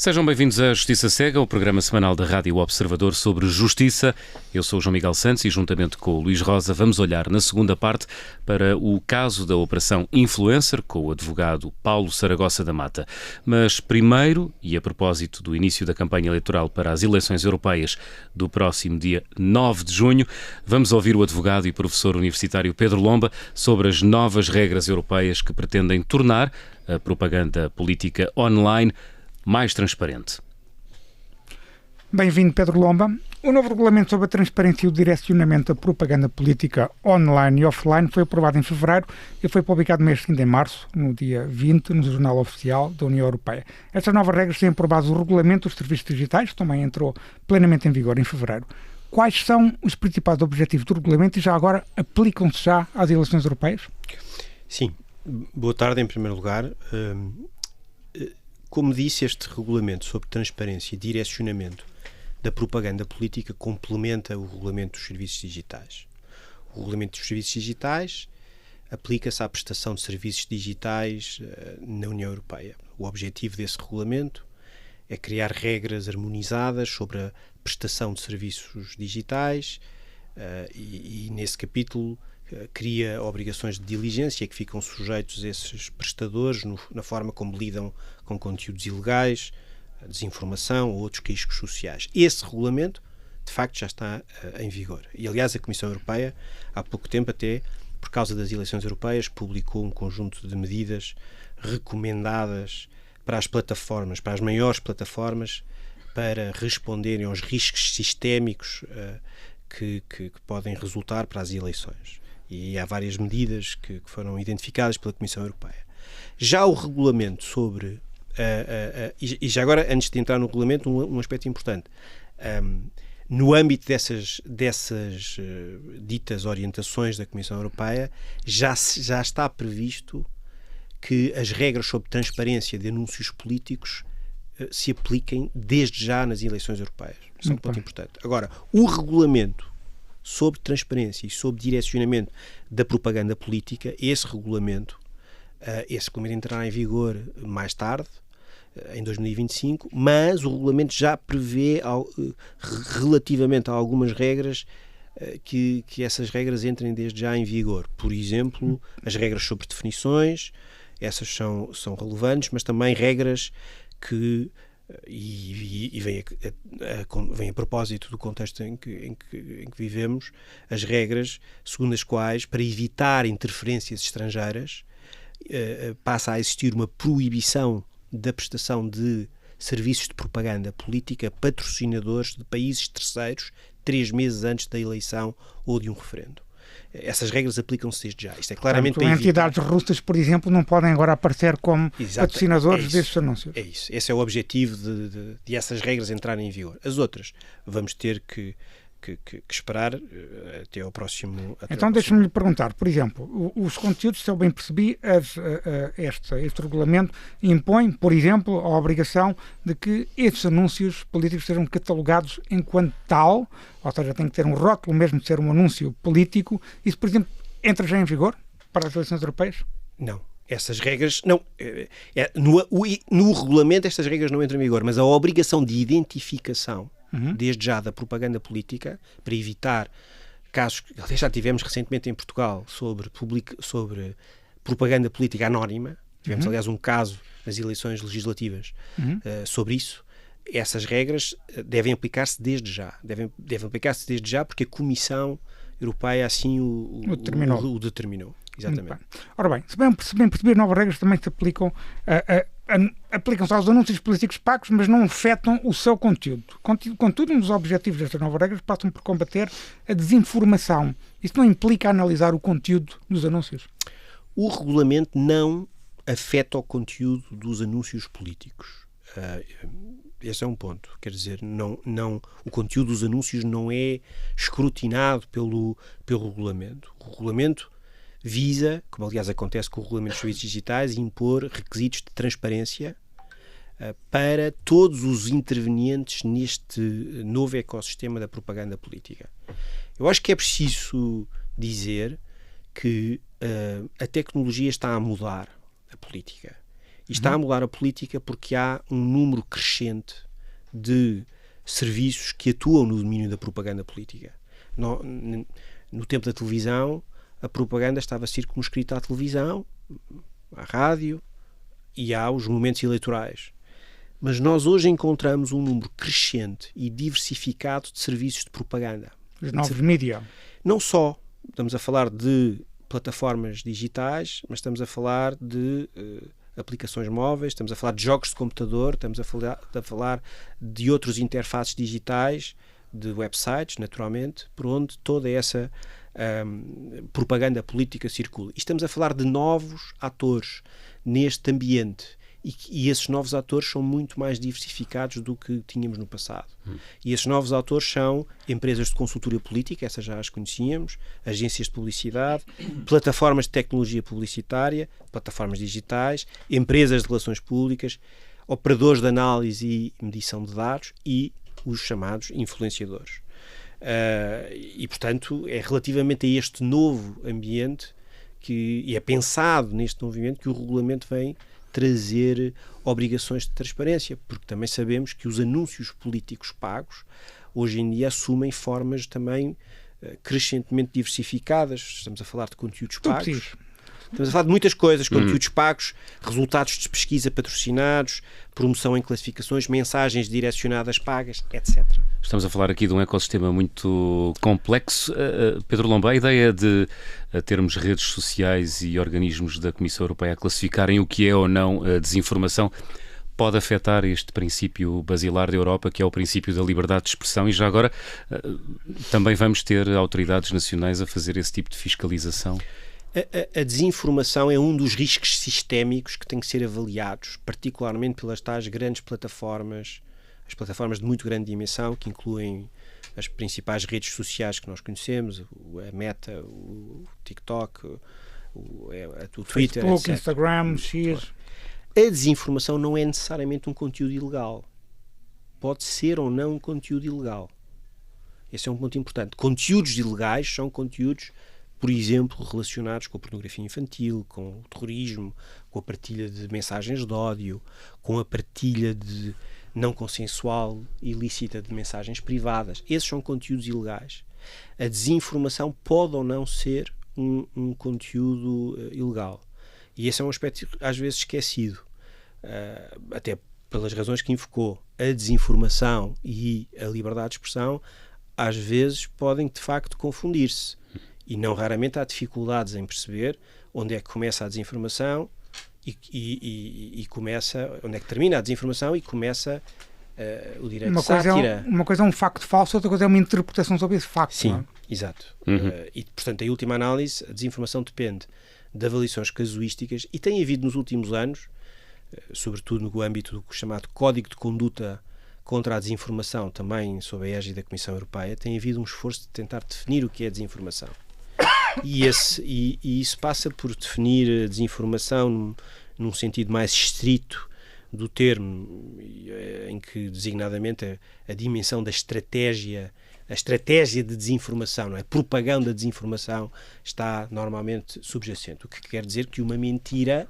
Sejam bem-vindos à Justiça Cega, o programa semanal da Rádio Observador sobre justiça. Eu sou o João Miguel Santos e, juntamente com o Luís Rosa, vamos olhar na segunda parte para o caso da Operação Influencer com o advogado Paulo Saragossa da Mata. Mas primeiro, e a propósito do início da campanha eleitoral para as eleições europeias do próximo dia 9 de junho, vamos ouvir o advogado e professor universitário Pedro Lomba sobre as novas regras europeias que pretendem tornar a propaganda política online mais transparente. Bem-vindo, Pedro Lomba. O novo regulamento sobre a transparência e o direcionamento da propaganda política online e offline foi aprovado em fevereiro e foi publicado no mês seguinte, em março, no dia 20, no Jornal Oficial da União Europeia. Estas novas regras têm aprovado o regulamento dos serviços digitais, que também entrou plenamente em vigor em fevereiro. Quais são os principais objetivos do regulamento e já agora aplicam-se já às eleições europeias? Sim. Boa tarde, em primeiro lugar. Como disse, este regulamento sobre transparência e direcionamento da propaganda política complementa o regulamento dos serviços digitais. O regulamento dos serviços digitais aplica-se à prestação de serviços digitais na União Europeia. O objetivo desse regulamento é criar regras harmonizadas sobre a prestação de serviços digitais e nesse capítulo cria obrigações de diligência que ficam sujeitos a esses prestadores na forma como lidam com conteúdos ilegais, desinformação ou outros riscos sociais. Esse regulamento, de facto, já está em vigor. E, aliás, a Comissão Europeia, há pouco tempo até, por causa das eleições europeias, publicou um conjunto de medidas recomendadas para as plataformas, para as maiores plataformas, para responderem aos riscos sistémicos que podem resultar para as eleições. E há várias medidas que foram identificadas pela Comissão Europeia. Já o regulamento sobre... e já agora, antes de entrar no regulamento, um aspecto importante. No âmbito dessas ditas orientações da Comissão Europeia, já está previsto que as regras sobre transparência de anúncios políticos se apliquem desde já nas eleições europeias. Isso é um ponto importante. Agora, o regulamento sobre transparência e sobre direcionamento da propaganda política, esse regulamento entrará em vigor mais tarde, em 2025, mas o regulamento já prevê, relativamente a algumas regras, que essas regras entrem desde já em vigor. Por exemplo, as regras sobre definições, essas são relevantes, mas também regras que... E vem a propósito do contexto em que vivemos, as regras segundo as quais, para evitar interferências estrangeiras, passa a existir uma proibição da prestação de serviços de propaganda política a patrocinadores de países terceiros 3 meses antes da eleição ou de um referendo. Essas regras aplicam-se desde já. Isto é claramente para evitar... Entidades russas, por exemplo, não podem agora aparecer como patrocinadores destes anúncios. É isso. Esse é o objetivo de essas regras entrarem em vigor. As outras vamos ter que esperar até ao próximo... Então deixa-me lhe perguntar, por exemplo, os conteúdos, se eu bem percebi, este regulamento impõe, por exemplo, a obrigação de que estes anúncios políticos sejam catalogados enquanto tal, ou seja, tem que ter um rótulo mesmo de ser um anúncio político. Isso, por exemplo, entra já em vigor para as eleições europeias? Não. Essas regras... não. No regulamento estas regras não entram em vigor, mas a obrigação de identificação desde já da propaganda política, para evitar casos que até já tivemos recentemente em Portugal sobre propaganda política anónima. Tivemos, aliás, um caso nas eleições legislativas sobre isso. Essas regras devem aplicar-se desde já. Devem aplicar-se desde já porque a Comissão Europeia assim o determinou. Exatamente. Ora bem, se bem perceber, novas regras também se aplicam aplicam-se aos anúncios políticos pagos, mas não afetam o seu conteúdo. Contudo, um dos objetivos destas novas regras passam por combater a desinformação. Isso não implica analisar o conteúdo dos anúncios? O regulamento não afeta o conteúdo dos anúncios políticos. Esse é um ponto. Quer dizer, o conteúdo dos anúncios não é escrutinado pelo regulamento. O regulamento visa, como aliás acontece com o regulamento dos serviços digitais, impor requisitos de transparência para todos os intervenientes neste novo ecossistema da propaganda política. Eu acho que é preciso dizer que a tecnologia está a mudar a política E está a moldar a política porque há um número crescente de serviços que atuam no domínio da propaganda política. No tempo da televisão, a propaganda estava circunscrita à televisão, à rádio e aos momentos eleitorais. Mas nós hoje encontramos um número crescente e diversificado de serviços de propaganda. Os novos mídia. Não só estamos a falar de plataformas digitais, mas estamos a falar de aplicações móveis, estamos a falar de jogos de computador, estamos a falar de outros interfaces digitais, de websites, naturalmente, por onde toda essa propaganda política circula. E estamos a falar de novos atores neste ambiente. E esses novos atores são muito mais diversificados do que tínhamos no passado. E esses novos atores são empresas de consultoria política, essas já as conhecíamos, agências de publicidade, plataformas de tecnologia publicitária, plataformas digitais, empresas de relações públicas, operadores de análise e medição de dados e os chamados influenciadores. E, portanto, é relativamente a este novo ambiente e é pensado neste novo ambiente que o regulamento vem trazer obrigações de transparência, porque também sabemos que os anúncios políticos pagos hoje em dia assumem formas também crescentemente diversificadas. Estamos a falar de conteúdos pagos. Estamos a falar de muitas coisas, conteúdos pagos, resultados de pesquisa patrocinados, promoção em classificações, mensagens direcionadas pagas, etc. Estamos a falar aqui de um ecossistema muito complexo. Pedro Lomba, a ideia de termos redes sociais e organismos da Comissão Europeia a classificarem o que é ou não a desinformação pode afetar este princípio basilar da Europa, que é o princípio da liberdade de expressão, e já agora também vamos ter autoridades nacionais a fazer esse tipo de fiscalização? A desinformação é um dos riscos sistémicos que têm que ser avaliados, particularmente pelas tais grandes plataformas, as plataformas de muito grande dimensão, que incluem as principais redes sociais que nós conhecemos, a Meta, o TikTok, o Twitter, Facebook, etc. Instagram, X. A desinformação não é necessariamente um conteúdo ilegal. Pode ser ou não um conteúdo ilegal. Esse é um ponto importante. Conteúdos ilegais são conteúdos, por exemplo, relacionados com a pornografia infantil, com o terrorismo, com a partilha de mensagens de ódio, com a partilha de não consensual ilícita de mensagens privadas. Esses são conteúdos ilegais. A desinformação pode ou não ser um conteúdo ilegal. E esse é um aspecto às vezes esquecido, até pelas razões que invocou. A desinformação e a liberdade de expressão às vezes podem de facto confundir-se. E não raramente há dificuldades em perceber onde é que começa a desinformação e começa, onde é que termina a desinformação e começa o direito de sátira. Uma coisa é um facto falso, outra coisa é uma interpretação sobre esse facto. Sim, não é? exato. E, portanto, em última análise, a desinformação depende de avaliações casuísticas e tem havido nos últimos anos, sobretudo no âmbito do chamado Código de Conduta contra a Desinformação, também sob a égide da Comissão Europeia, tem havido um esforço de tentar definir o que é desinformação. E isso passa por definir a desinformação num sentido mais estrito do termo, em que designadamente a dimensão da estratégia, a estratégia de desinformação, não é? Propaganda de desinformação está normalmente subjacente, o que quer dizer que uma mentira,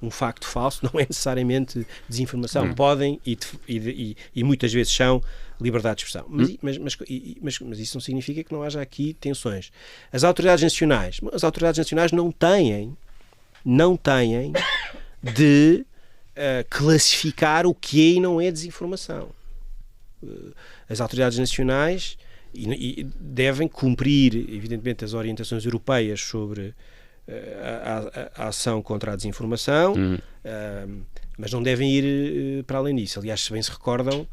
um facto falso, não é necessariamente desinformação. Podem e muitas vezes são liberdade de expressão. Mas isso não significa que não haja aqui tensões. As autoridades nacionais não têm de classificar o que é e não é desinformação. As autoridades nacionais devem cumprir, evidentemente, as orientações europeias sobre a ação contra a desinformação, mas não devem ir para além disso. Aliás, se bem se recordam,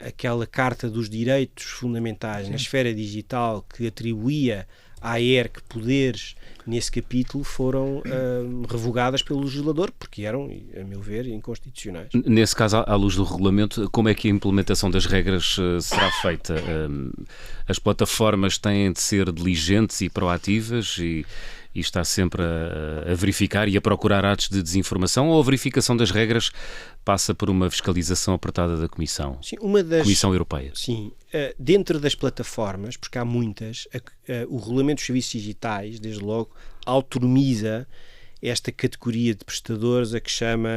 aquela Carta dos Direitos Fundamentais na esfera digital que atribuía à ERC poderes nesse capítulo foram revogadas pelo legislador porque eram, a meu ver, inconstitucionais. Nesse caso, à luz do regulamento, como é que a implementação das regras será feita? As plataformas têm de ser diligentes e proativas e está sempre a verificar e a procurar atos de desinformação, ou a verificação das regras passa por uma fiscalização apertada da Comissão? Sim, Comissão Europeia. Sim, dentro das plataformas, porque há muitas, o Regulamento dos Serviços Digitais, desde logo, autonomiza esta categoria de prestadores a que chama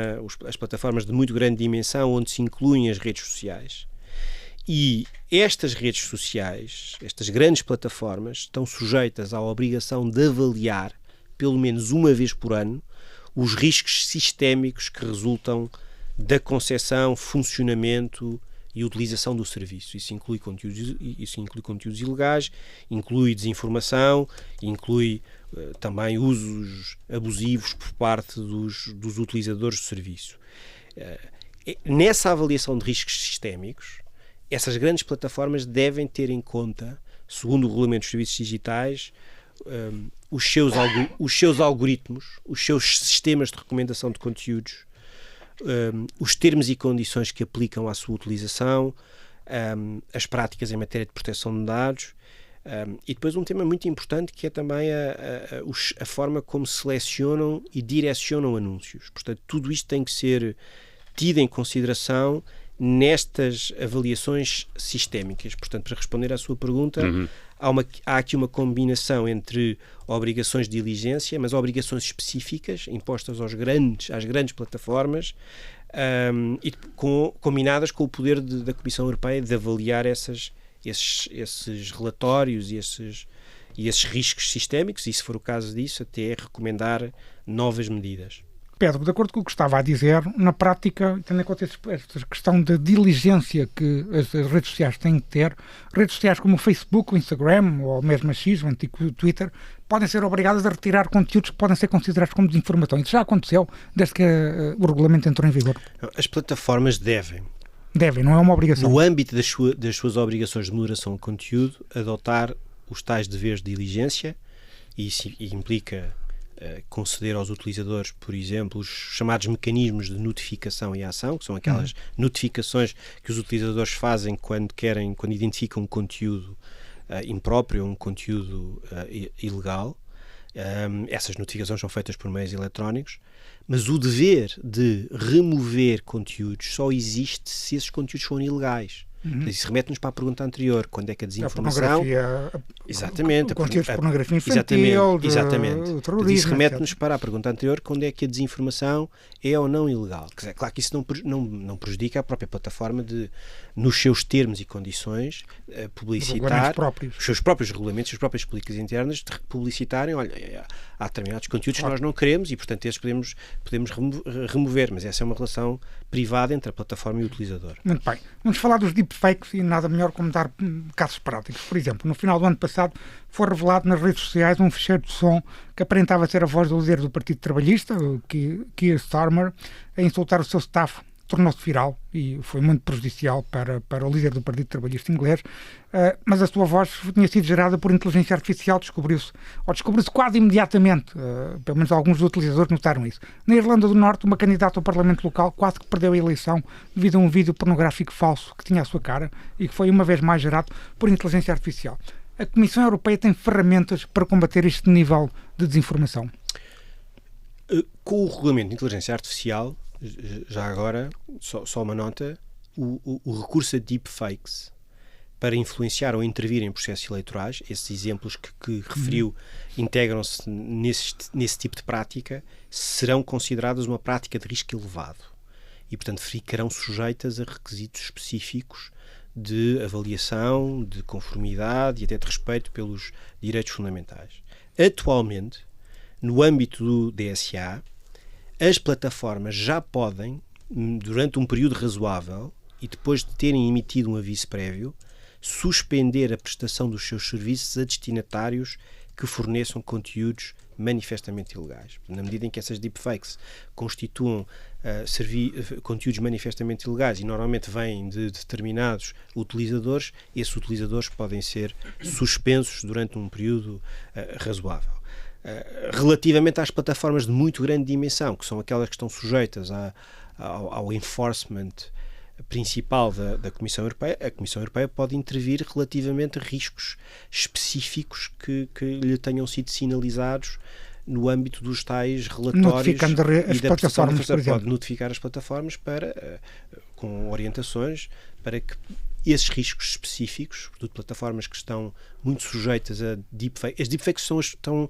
as plataformas de muito grande dimensão, onde se incluem as redes sociais. E estas redes sociais, estas grandes plataformas, estão sujeitas à obrigação de avaliar, pelo menos uma vez por ano, os riscos sistémicos que resultam da concepção, funcionamento e utilização do serviço. Isso inclui conteúdos ilegais, inclui desinformação, inclui também usos abusivos por parte dos utilizadores do serviço. Nessa avaliação de riscos sistémicos, essas grandes plataformas devem ter em conta, segundo o Regulamento dos Serviços Digitais, os seus algoritmos, os seus sistemas de recomendação de conteúdos, os termos e condições que aplicam à sua utilização, as práticas em matéria de proteção de dados, e depois um tema muito importante que é também a forma como selecionam e direcionam anúncios. Portanto, tudo isto tem que ser tido em consideração nestas avaliações sistémicas. Portanto, para responder à sua pergunta, há aqui uma combinação entre obrigações de diligência, mas obrigações específicas impostas às grandes plataformas, e combinadas com o poder da Comissão Europeia de avaliar esses relatórios e esses riscos sistémicos, e se for o caso disso, até recomendar novas medidas. Pedro, de acordo com o que estava a dizer, na prática, tendo em conta esta questão da diligência que as redes sociais têm que ter, redes sociais como o Facebook, o Instagram ou mesmo a X, o antigo Twitter, podem ser obrigadas a retirar conteúdos que podem ser considerados como desinformação. Isso já aconteceu desde que o regulamento entrou em vigor? As plataformas devem, não é uma obrigação. No âmbito das suas obrigações de moderação de conteúdo, adotar os tais deveres de diligência, e isso implica conceder aos utilizadores, por exemplo, os chamados mecanismos de notificação e ação, que são aquelas notificações que os utilizadores fazem quando identificam um conteúdo impróprio, um conteúdo ilegal. Essas notificações são feitas por meios eletrónicos, mas o dever de remover conteúdos só existe se esses conteúdos forem ilegais. Isso remete-nos para a pergunta anterior, quando é que a desinformação... Exatamente. Conteúdos de pornografia infantil, exatamente. De terrorismo... Isso remete-nos para a pergunta anterior, quando é que a desinformação é ou não ilegal. Quer dizer, claro que isso não prejudica a própria plataforma de, nos seus termos e condições, publicitar os seus próprios regulamentos, as suas próprias políticas internas, de publicitarem, olha, há determinados conteúdos que nós não queremos e, portanto, esses podemos remover, mas essa é uma relação privada entre a plataforma e o utilizador. Muito bem. Vamos falar dos deepfakes e nada melhor como dar casos práticos. Por exemplo, no final do ano passado foi revelado nas redes sociais um ficheiro de som que aparentava ser a voz do líder do Partido Trabalhista, Keir Starmer, a insultar o seu staff. Tornou-se viral e foi muito prejudicial para o líder do Partido Trabalhista inglês, mas a sua voz tinha sido gerada por inteligência artificial, descobriu-se quase imediatamente, pelo menos alguns dos utilizadores notaram isso. Na Irlanda do Norte, uma candidata ao Parlamento local quase que perdeu a eleição devido a um vídeo pornográfico falso que tinha a sua cara e que foi uma vez mais gerado por inteligência artificial. A Comissão Europeia tem ferramentas para combater este nível de desinformação? Com o regulamento de inteligência artificial, já agora, só uma nota, o recurso a deepfakes para influenciar ou intervir em processos eleitorais, esses exemplos que referiu integram-se nesse tipo de prática, serão consideradas uma prática de risco elevado e, portanto, ficarão sujeitas a requisitos específicos de avaliação, de conformidade e até de respeito pelos direitos fundamentais. Atualmente, no âmbito do DSA, as plataformas já podem, durante um período razoável e depois de terem emitido um aviso prévio, suspender a prestação dos seus serviços a destinatários que forneçam conteúdos manifestamente ilegais. Na medida em que essas deepfakes constituam conteúdos manifestamente ilegais e normalmente vêm de determinados utilizadores, esses utilizadores podem ser suspensos durante um período razoável. Relativamente às plataformas de muito grande dimensão, que são aquelas que estão sujeitas ao enforcement principal da Comissão Europeia, a Comissão Europeia pode intervir relativamente a riscos específicos que lhe tenham sido sinalizados no âmbito dos tais relatórios. Notificando as plataformas, por exemplo. Pode notificar as plataformas com orientações para que esses riscos específicos, de plataformas que estão muito sujeitas a deepfakes, as deepfakes estão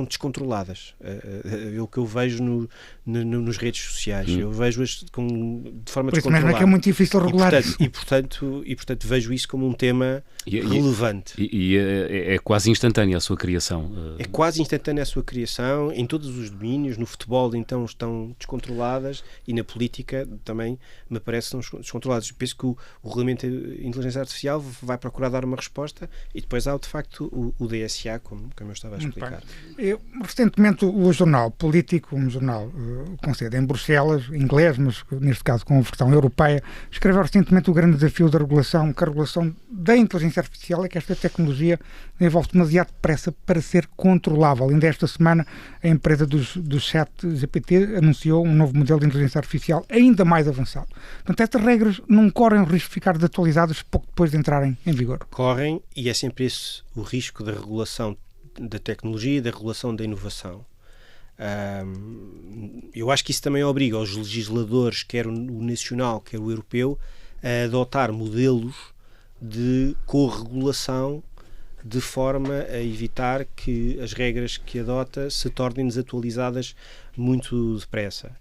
descontroladas. É o que eu vejo nas redes sociais. Eu vejo-as de forma descontrolada. Por isso mesmo é que é muito difícil regular isso. E portanto vejo isso como um tema relevante. E é quase instantânea a sua criação. É quase instantânea a sua criação, em todos os domínios. No futebol, então, estão descontroladas, e na política também, me parece, estão descontroladas. Penso que o regulamento de inteligência artificial vai procurar dar uma resposta, e depois há, de facto, o DSA, como eu estava a explicar. Recentemente, o jornal político, um jornal com sede em Bruxelas, inglês, mas neste caso com a versão europeia, escreveu recentemente o grande desafio da regulação, que a regulação da inteligência artificial é que esta tecnologia envolve demasiado depressa para ser controlável. Ainda esta semana, a empresa do chat GPT anunciou um novo modelo de inteligência artificial ainda mais avançado. Portanto, estas regras não correm o risco de ficar desatualizadas pouco depois de entrarem em vigor. Correm, e é sempre esse o risco da regulação da tecnologia e da regulação da inovação. Eu acho que isso também obriga os legisladores, quer o nacional, quer o europeu, a adotar modelos de corregulação de forma a evitar que as regras que adota se tornem desatualizadas muito depressa.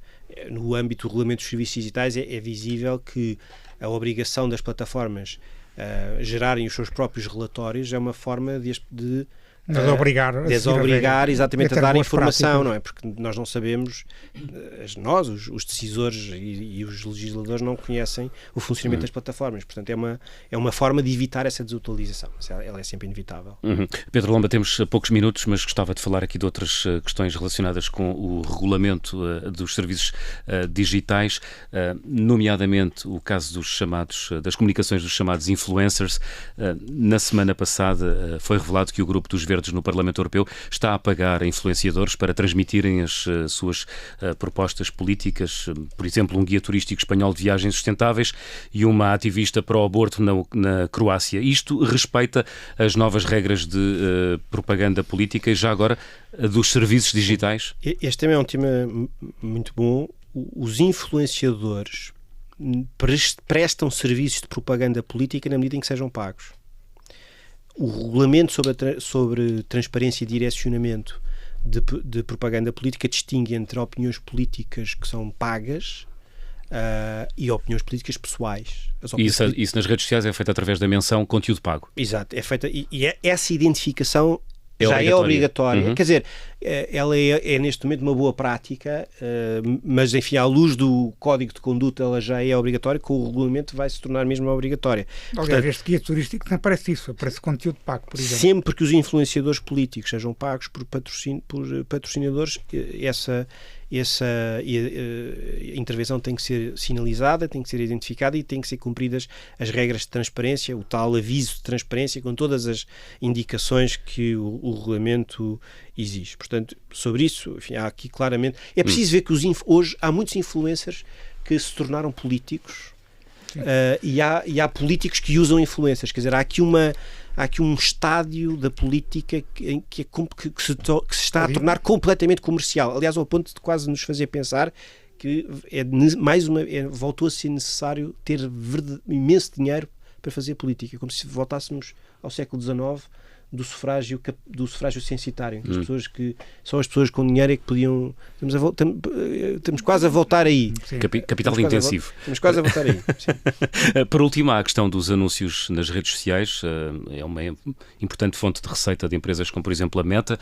No âmbito do regulamento dos serviços digitais é visível que a obrigação das plataformas gerarem os seus próprios relatórios é uma forma de desobrigar exatamente a dar informação, não é? Porque nós não sabemos, os decisores e os legisladores não conhecem o funcionamento das plataformas, portanto é uma forma de evitar essa desatualização. Ela é sempre inevitável. Pedro Lomba, temos poucos minutos, mas gostava de falar aqui de outras questões relacionadas com o regulamento dos serviços digitais, nomeadamente o caso das comunicações dos chamados influencers. Na semana passada foi revelado que o grupo dos Verdes no Parlamento Europeu está a pagar a influenciadores para transmitirem as suas propostas políticas, por exemplo, um guia turístico espanhol de viagens sustentáveis e uma ativista pró-aborto na Croácia. Isto respeita as novas regras de propaganda política e já agora dos serviços digitais? Este tema é um tema muito bom. Os influenciadores prestam serviços de propaganda política na medida em que sejam pagos. O regulamento sobre transparência e direcionamento de propaganda política distingue entre opiniões políticas que são pagas e opiniões políticas pessoais. Isso nas redes sociais é feito através da menção conteúdo pago. Exato, é feita, e essa identificação já é obrigatória. Quer dizer, ela é neste momento uma boa prática, mas enfim, à luz do Código de Conduta ela já é obrigatória, com o regulamento vai se tornar mesmo obrigatória. Aliás, este guia turístico não aparece isso, aparece conteúdo pago, por exemplo. Sempre que os influenciadores políticos sejam pagos por patrocinadores, essa intervenção tem que ser sinalizada, tem que ser identificada e tem que ser cumpridas as regras de transparência, o tal aviso de transparência com todas as indicações que o regulamento exige. Portanto, sobre isso, enfim, há aqui claramente... É preciso ver que hoje há muitos influencers que se tornaram políticos e há políticos que usam influencers. Quer dizer, há aqui um estádio da política que se está a tornar completamente comercial. Aliás, ao ponto de quase nos fazer pensar que voltou a ser necessário ter imenso dinheiro para fazer política, como se voltássemos ao século XIX, do sufrágio censitário. As pessoas que só as pessoas com dinheiro é que podiam... Estamos quase a voltar aí. Capital intensivo. Estamos quase a voltar aí. Por último, há a questão dos anúncios nas redes sociais. É uma importante fonte de receita de empresas como, por exemplo, a Meta.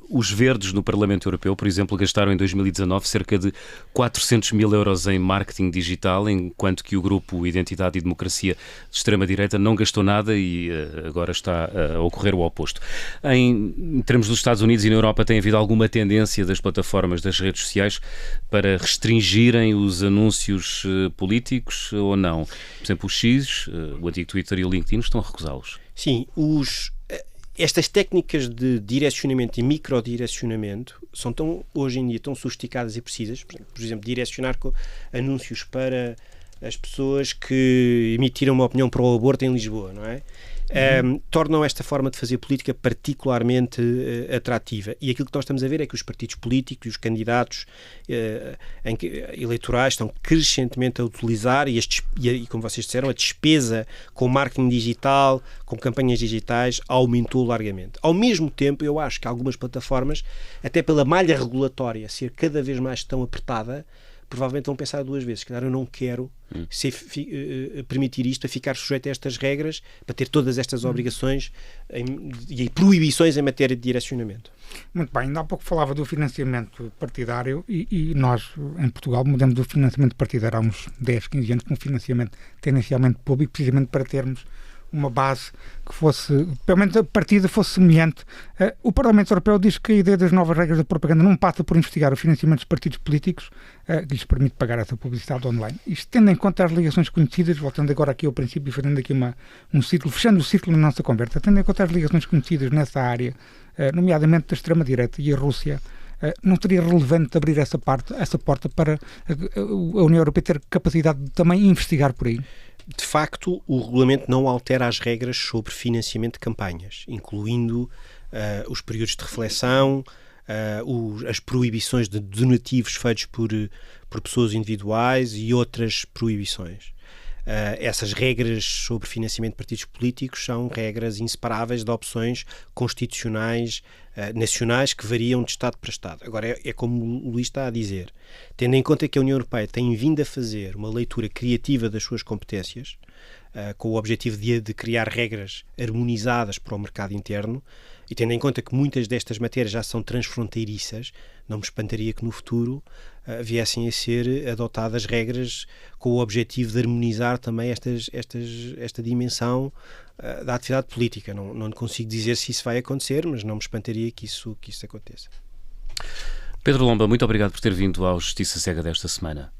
Os Verdes no Parlamento Europeu, por exemplo, gastaram em 2019 cerca de 400 mil euros em marketing digital, enquanto que o grupo Identidade e Democracia de extrema-direita não gastou nada e agora está a ocorrer o oposto. Em termos dos Estados Unidos e na Europa, tem havido alguma tendência das plataformas das redes sociais para restringirem os anúncios políticos ou não? Por exemplo, o X, o antigo Twitter e o LinkedIn estão a recusá-los. Sim, estas técnicas de direcionamento e microdirecionamento são hoje em dia tão sofisticadas e precisas. Por exemplo, direcionar anúncios para as pessoas que emitiram uma opinião para o aborto em Lisboa, não é? tornam esta forma de fazer política particularmente atrativa. E aquilo que nós estamos a ver é que os partidos políticos e os candidatos eleitorais estão crescentemente a utilizar, e como vocês disseram, a despesa com marketing digital, com campanhas digitais, aumentou largamente. Ao mesmo tempo, eu acho que algumas plataformas, até pela malha regulatória ser cada vez mais tão apertada, provavelmente vão pensar duas vezes. Claro, eu não quero permitir isto, a ficar sujeito a estas regras, para ter todas estas obrigações e proibições em matéria de direcionamento. Muito bem, ainda há pouco falava do financiamento partidário e nós, em Portugal, mudamos do financiamento partidário há uns 10, 15 anos para um financiamento tendencialmente público, precisamente para termos uma base que fosse, pelo menos a partida fosse semelhante. O Parlamento Europeu diz que a ideia das novas regras da propaganda não passa por investigar o financiamento dos partidos políticos que lhes permite pagar essa publicidade online. Isto tendo em conta as ligações conhecidas, voltando agora aqui ao princípio e fazendo aqui um ciclo, fechando o ciclo na nossa conversa, tendo em conta as ligações conhecidas nessa área, nomeadamente da extrema-direita e a Rússia, não seria relevante abrir essa porta para a União Europeia ter capacidade de também investigar por aí? De facto, o regulamento não altera as regras sobre financiamento de campanhas, incluindo os períodos de reflexão, as proibições de donativos feitos por pessoas individuais e outras proibições. Essas regras sobre financiamento de partidos políticos são regras inseparáveis de opções constitucionais nacionais que variam de Estado para Estado. Agora, é como o Luís está a dizer, tendo em conta que a União Europeia tem vindo a fazer uma leitura criativa das suas competências, com o objetivo de criar regras harmonizadas para o mercado interno, e tendo em conta que muitas destas matérias já são transfronteiriças, não me espantaria que no futuro viessem a ser adotadas regras com o objetivo de harmonizar também esta dimensão da atividade política. Não consigo dizer se isso vai acontecer, mas não me espantaria que isso aconteça. Pedro Lomba, muito obrigado por ter vindo ao Justiça Cega desta semana.